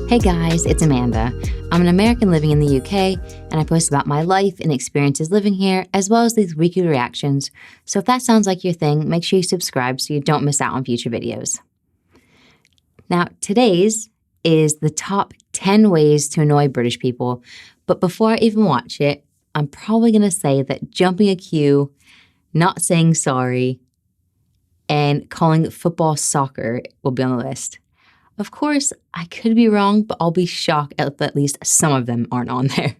Hey guys, it's Amanda. I'm an American living in the UK, and I post about my life and experiences living here, as well as these weekly reactions. So if that sounds like your thing, make sure you subscribe so you don't miss out on future videos. Now, today's is the top 10 ways to annoy British people, but before I even watch it, I'm probably going to say that jumping a queue, not saying sorry, and calling football soccer will be on the list. Of course, I could be wrong, but I'll be shocked if at least some of them aren't on there.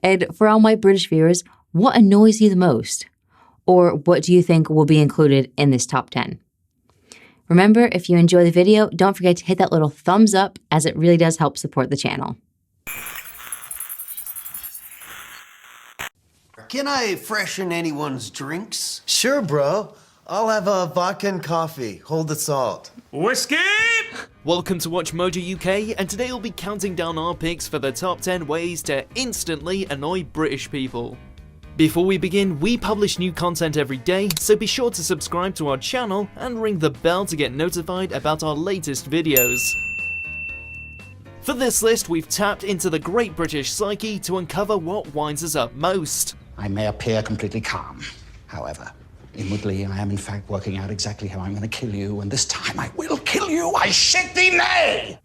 And for all my British viewers, what annoys you the most? Or what do you think will be included in this top 10? Remember, if you enjoy the video, don't forget to hit that little thumbs up, as it really does help support the channel. Can I freshen anyone's drinks? Sure, bro. I'll have a vodka and coffee. Hold the salt. Whiskey! Welcome to Watch Mojo UK, and today we'll be counting down our picks for the top 10 ways to instantly annoy British people. Before we begin, we publish new content every day, so be sure to subscribe to our channel and ring the bell to get notified about our latest videos. For this list, we've tapped into the great British psyche to uncover what winds us up most. I may appear completely calm, however. Inwardly, I am in fact working out exactly how I'm going to kill you, and this time I will kill you, I shit thee nay!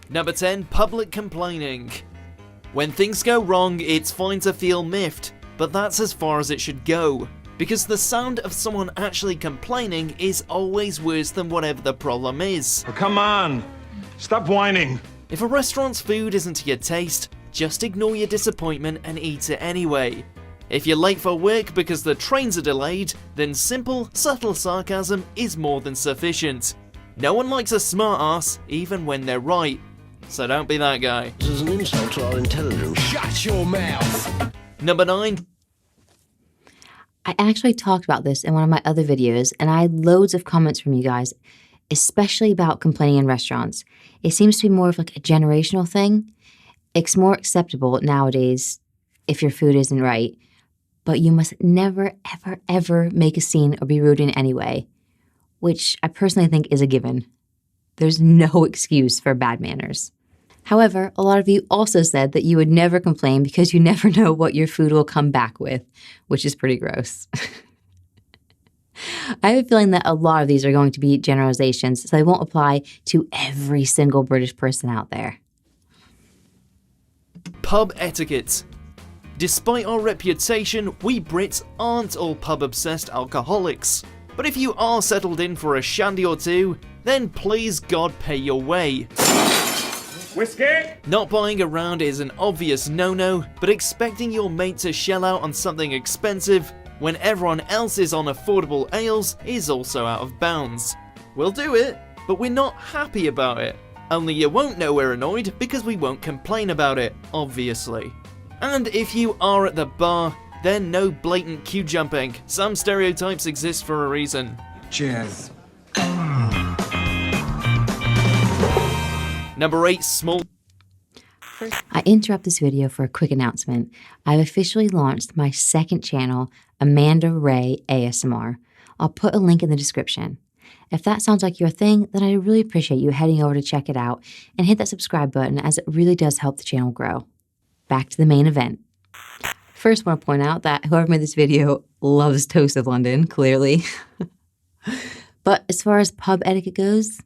Number 10. Public complaining. When things go wrong, it's fine to feel miffed, but that's as far as it should go. Because the sound of someone actually complaining is always worse than whatever the problem is. Oh, come on, stop whining. If a restaurant's food isn't to your taste, just ignore your disappointment and eat it anyway. If you're late for work because the trains are delayed, then simple, subtle sarcasm is more than sufficient. No one likes a smart ass, even when they're right. So don't be that guy. This is an insult to our intelligence. Shut your mouth. Number 9. I actually talked about this in one of my other videos, and I had loads of comments from you guys, especially about complaining in restaurants. It seems to be more of like a generational thing. It's more acceptable nowadays if your food isn't right. But you must never, ever, ever make a scene or be rude in any way, which I personally think is a given. There's no excuse for bad manners. However, a lot of you also said that you would never complain because you never know what your food will come back with, which is pretty gross. I have a feeling that a lot of these are going to be generalizations, so they won't apply to every single British person out there. Pub etiquette. Despite our reputation, we Brits aren't all pub-obsessed alcoholics. But if you are settled in for a shandy or two, then please God pay your way. Whiskey? Not buying a round is an obvious no-no, but expecting your mate to shell out on something expensive when everyone else is on affordable ales is also out of bounds. We'll do it, but we're not happy about it. Only you won't know we're annoyed because we won't complain about it, obviously. And if you are at the bar, then no blatant queue jumping. Some stereotypes exist for a reason. Cheers. Number 8. Small. I interrupt this video for a quick announcement. I've officially launched my second channel, Amanda Ray ASMR. I'll put a link in the description. If that sounds like your thing, then I really appreciate you heading over to check it out and hit that subscribe button, as it really does help the channel grow. Back to the main event. First, I want to point out that whoever made this video loves Toast of London, clearly. But as far as pub etiquette goes,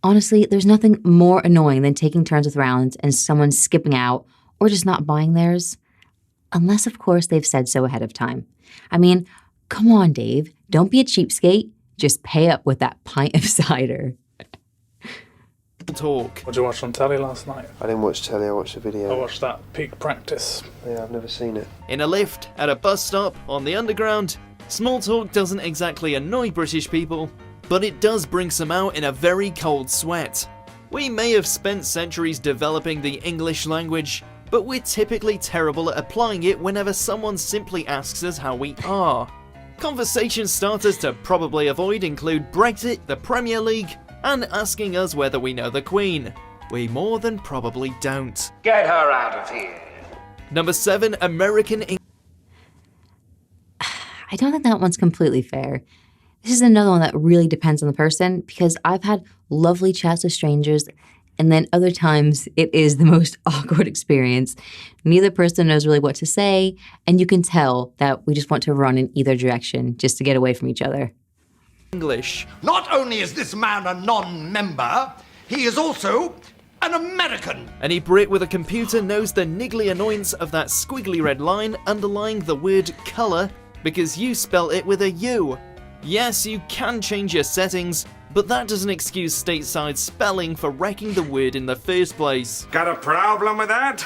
honestly, there's nothing more annoying than taking turns with rounds and someone skipping out or just not buying theirs. Unless, of course, they've said so ahead of time. I mean, come on, Dave. Don't be a cheapskate. Just pay up with that pint of cider. Talk. What did you watch on telly last night? I didn't watch telly, I watched a video. I watched that Peak Practice. Yeah, I've never seen it. In a lift, at a bus stop, on the underground, small talk doesn't exactly annoy British people, but it does bring some out in a very cold sweat. We may have spent centuries developing the English language, but we're typically terrible at applying it whenever someone simply asks us how we are. Conversation starters to probably avoid include Brexit, the Premier League, and asking us whether we know the Queen. We more than probably don't. Get her out of here. Number 7. American English. I don't think that one's completely fair. This is another one that really depends on the person, because I've had lovely chats with strangers And then other times it is the most awkward experience. Neither person knows really what to say, and you can tell that we just want to run in either direction just to get away from each other. English. Not only is this man a non-member, he is also an American. Any Brit with a computer knows the niggly annoyance of that squiggly red line underlying the word colour because you spell it with a U. Yes, you can change your settings, but that doesn't excuse stateside spelling for wrecking the word in the first place. Got a problem with that?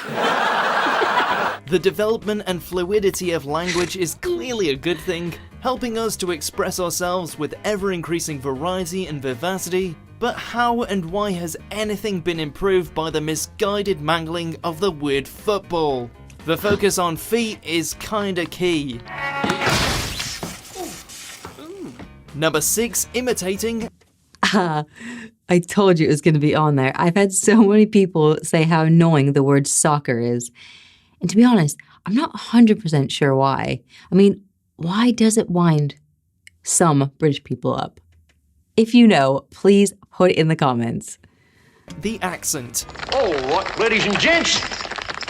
The development and fluidity of language is clearly a good thing, helping us to express ourselves with ever-increasing variety and vivacity, but how and why has anything been improved by the misguided mangling of the word football? The focus on feet is kinda key. Number 6, imitating. I told you it was going to be on there. I've had so many people say how annoying the word soccer is. And to be honest, I'm not 100% sure why. I mean, why does it wind some British people up? If you know, please put it in the comments. The accent. Oh, what, ladies and gents,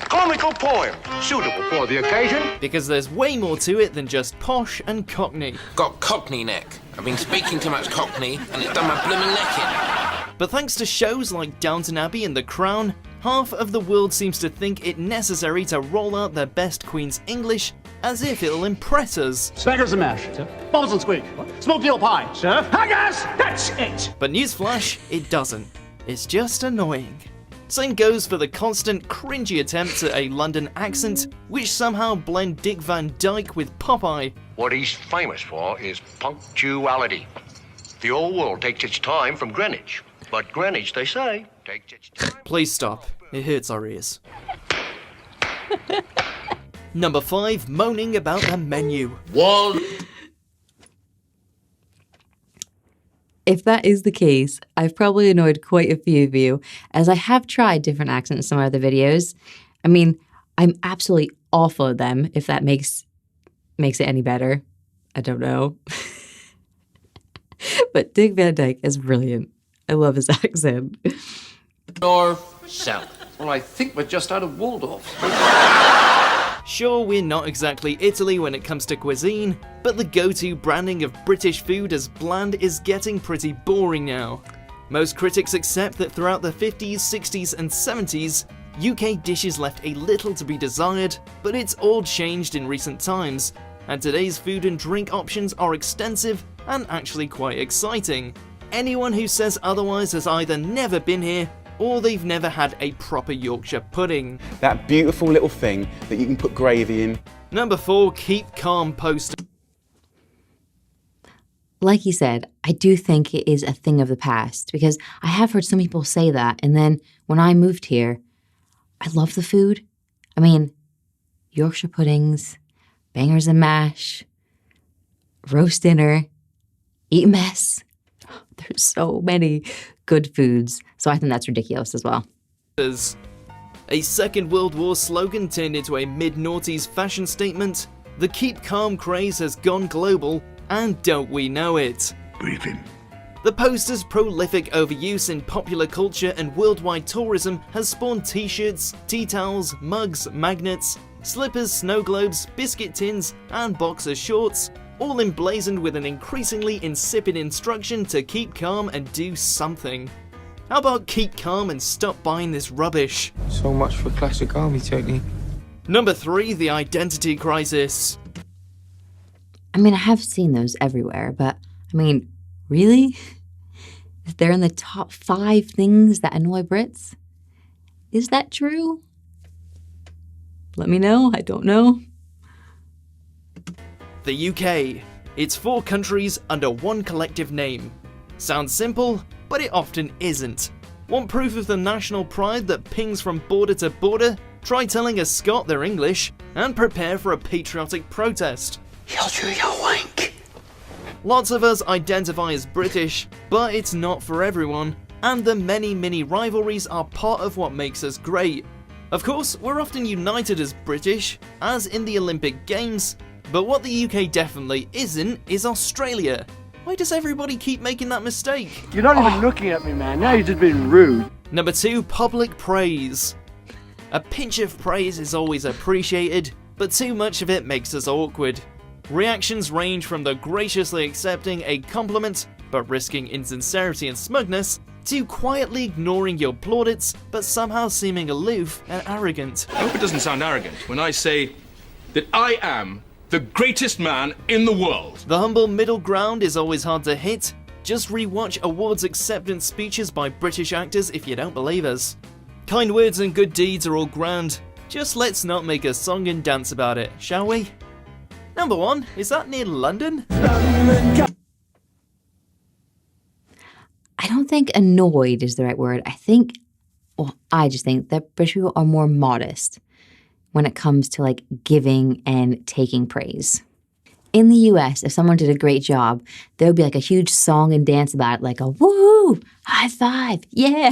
comical poem, suitable for the occasion. Because there's way more to it than just posh and cockney. Got cockney neck. I've been speaking too much cockney and it's done my blooming neck in. But thanks to shows like Downton Abbey and The Crown, half of the world seems to think it necessary to roll out their best Queen's English as if it'll impress us. Spankers and mash, sir. Bubbles and squeak. Smoked eel pie, sir. Haggis! That's it! But newsflash, it doesn't. It's just annoying. Same goes for the constant cringy attempts at a London accent, which somehow blend Dick Van Dyke with Popeye. What he's famous for is punctuality. The whole world takes its time from Greenwich, but Greenwich, they say, takes its time. Please stop. It hurts our ears. Number 5, moaning about the menu. One. If that is the case, I've probably annoyed quite a few of you, as I have tried different accents in some other videos. I mean, I'm absolutely awful at them, if that makes it any better. I don't know. But Dick Van Dyke is brilliant. I love his accent. North, south. Well, I think we're just out of Waldorf. Sure, we're not exactly Italy when it comes to cuisine, but the go-to branding of British food as bland is getting pretty boring now. Most critics accept that throughout the 50s, 60s and 70s, UK dishes left a little to be desired, but it's all changed in recent times, and today's food and drink options are extensive and actually quite exciting. Anyone who says otherwise has either never been here or they've never had a proper Yorkshire pudding. That beautiful little thing that you can put gravy in. Number 4, keep calm poster. Like you said, I do think it is a thing of the past, because I have heard some people say that, and then when I moved here, I love the food. I mean, Yorkshire puddings, bangers and mash, roast dinner, eat mess. There's so many good foods, so I think that's ridiculous as well. A Second World War slogan turned into a mid-noughties fashion statement. The keep calm craze has gone global, and don't we know it? Briefing. The poster's prolific overuse in popular culture and worldwide tourism has spawned t-shirts, tea towels, mugs, magnets, slippers, snow globes, biscuit tins, and boxer shorts, all emblazoned with an increasingly insipid instruction to keep calm and do something. How about keep calm and stop buying this rubbish? So much for classic army technique. Number 3, the identity crisis. I mean, I have seen those everywhere, but I mean, really? If they're in the top 5 things that annoy Brits? Is that true? Let me know, I don't know. The UK. It's 4 countries under one collective name. Sounds simple, but it often isn't. Want proof of the national pride that pings from border to border? Try telling a Scot they're English, and prepare for a patriotic protest. You'll do your wank. Lots of us identify as British, but it's not for everyone, and the many mini rivalries are part of what makes us great. Of course, we're often united as British, as in the Olympic Games, but what the UK definitely isn't is Australia. Why does everybody keep making that mistake? You're not even looking at me, man. Now you're just being rude. Number 2, public praise. A pinch of praise is always appreciated, but too much of it makes us awkward. Reactions range from the graciously accepting a compliment, but risking insincerity and smugness, to quietly ignoring your plaudits, but somehow seeming aloof and arrogant. I hope it doesn't sound arrogant when I say that I am the greatest man in the world. The humble middle ground is always hard to hit. Just rewatch awards acceptance speeches by British actors if you don't believe us. Kind words and good deeds are all grand. Just let's not make a song and dance about it, shall we? Number 1, is that near London? I don't think annoyed is the right word. I just think that British people are more modest when it comes to like giving and taking praise. In the US, if someone did a great job, there would be like a huge song and dance about it, like a woo, high five, yeah.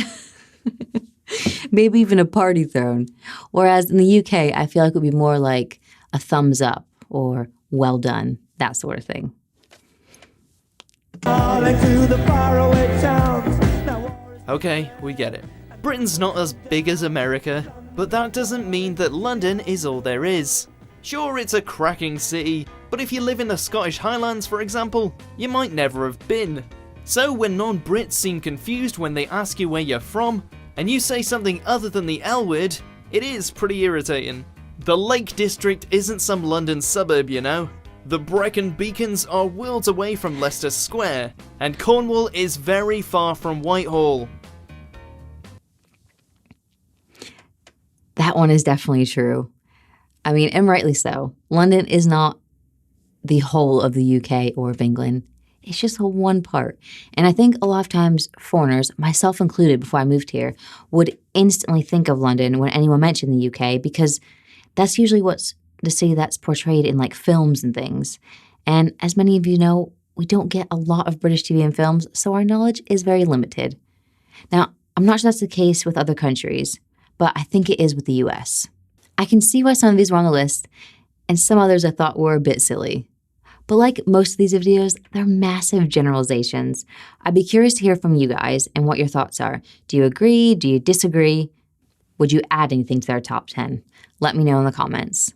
Maybe even a party thrown. Whereas in the UK, I feel like it would be more like a thumbs up or well done, that sort of thing. Okay, we get it. Britain's not as big as America, but that doesn't mean that London is all there is. Sure, it's a cracking city, but if you live in the Scottish Highlands, for example, you might never have been. So when non-Brits seem confused when they ask you where you're from, and you say something other than the L word, it is pretty irritating. The Lake District isn't some London suburb, you know. The Brecon Beacons are worlds away from Leicester Square, and Cornwall is very far from Whitehall. That one is definitely true. I mean, and rightly so. London is not the whole of the UK or of England. It's just one part. And I think a lot of times foreigners, myself included before I moved here, would instantly think of London when anyone mentioned the UK because that's usually what's the city that's portrayed in like films and things. And as many of you know, we don't get a lot of British TV and films, so our knowledge is very limited. Now, I'm not sure that's the case with other countries, but I think it is with the US. I can see why some of these were on the list, and some others I thought were a bit silly. But like most of these videos, they're massive generalizations. I'd be curious to hear from you guys and what your thoughts are. Do you agree? Do you disagree? Would you add anything to our top 10? Let me know in the comments.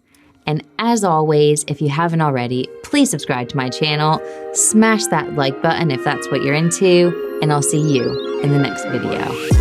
And as always, if you haven't already, please subscribe to my channel, smash that like button if that's what you're into, and I'll see you in the next video.